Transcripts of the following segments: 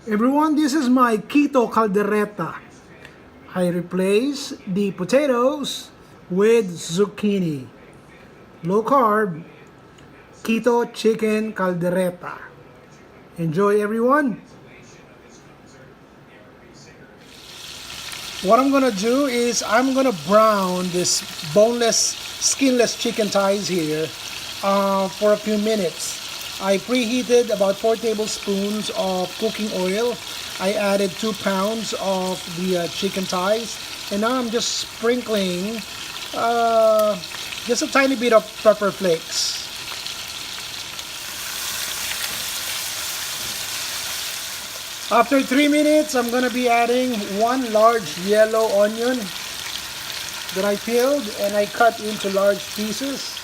Everyone, this is my Keto Caldereta. I replace the potatoes with zucchini. Low carb, keto chicken caldereta. Enjoy, everyone. What I'm gonna do is I'm gonna brown this boneless, skinless chicken thighs here for a few minutes. I preheated about 4 tablespoons of cooking oil. I added 2 pounds of the chicken thighs, and now I'm just sprinkling just a tiny bit of pepper flakes. After 3 minutes, I'm gonna be adding 1 large yellow onion that I peeled and I cut into large pieces.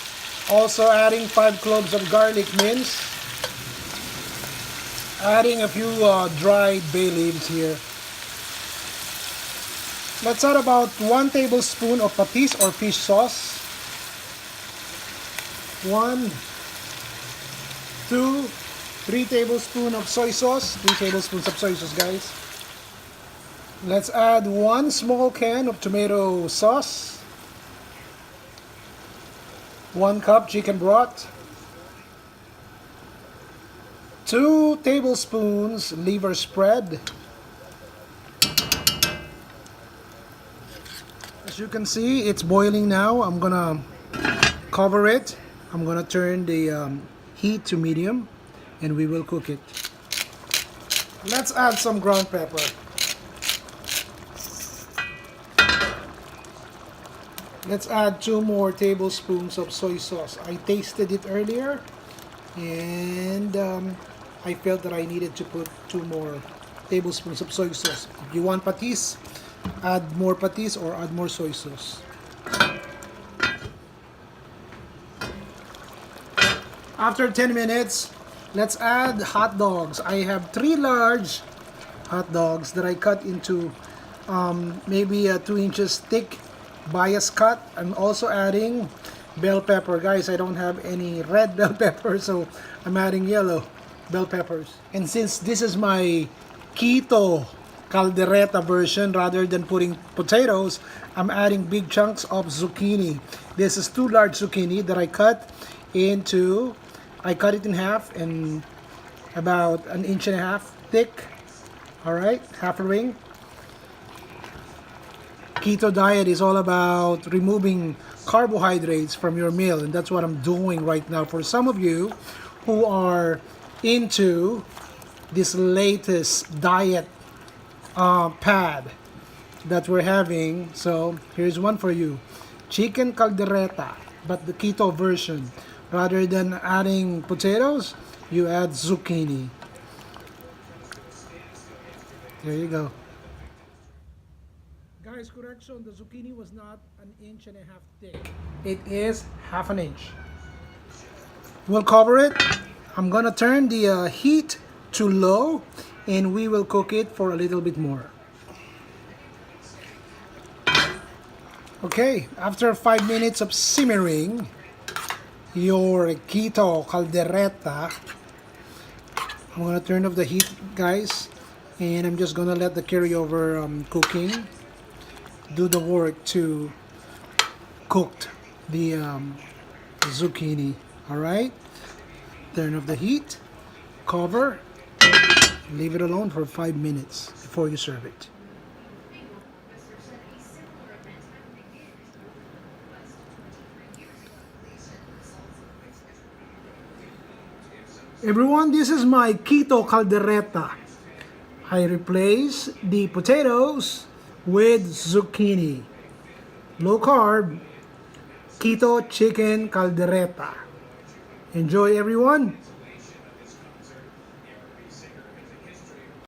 Also adding 5 cloves of garlic mince. Adding a few dried bay leaves here. Let's add about 1 tablespoon of patis or fish sauce. 1, 2, 3 tablespoons of soy sauce. 3 tablespoons of soy sauce, guys. Let's add 1 small can of tomato sauce. 1 cup chicken broth. 2 tablespoons liver spread. As you can see, it's boiling now. I'm gonna cover it. I'm gonna turn the heat to medium and we will cook it. Let's add some ground pepper. Let's add 2 more tablespoons of soy sauce. I tasted it earlier and I felt that I needed to put 2 more tablespoons of soy sauce. If you want patis, add more patis or add more soy sauce. After 10 minutes, let's add hot dogs. I have 3 large hot dogs that I cut into maybe 2 inches thick bias cut. I'm also adding bell pepper. Guys, I don't have any red bell pepper, so I'm adding yellow bell peppers. And since this is my keto caldereta version, rather than putting potatoes, I'm adding big chunks of zucchini. This is 2 large zucchini that I cut it in half and about 1.5 inches thick. Alright, half a ring. Keto diet is all about removing carbohydrates from your meal, and that's what I'm doing right now. For some of you who are into this latest diet pad that we're having, so here's one for you. Chicken caldereta, but the keto version. Rather than adding potatoes, you add zucchini. There you go. Guys, correction, the zucchini was not 1.5 inches thick. It is 1/2 inch. We'll cover it. I'm gonna turn the heat to low and we will cook it for a little bit more. Okay, after 5 minutes of simmering your keto caldereta, I'm gonna turn off the heat, guys, and I'm just gonna let the carryover cooking do the work to cook the zucchini. All right, turn off the heat, cover, leave it alone for 5 minutes before you serve it. Everyone, this is my keto caldereta. I replace the potatoes with zucchini. Low carb, keto chicken caldereta. Enjoy, everyone.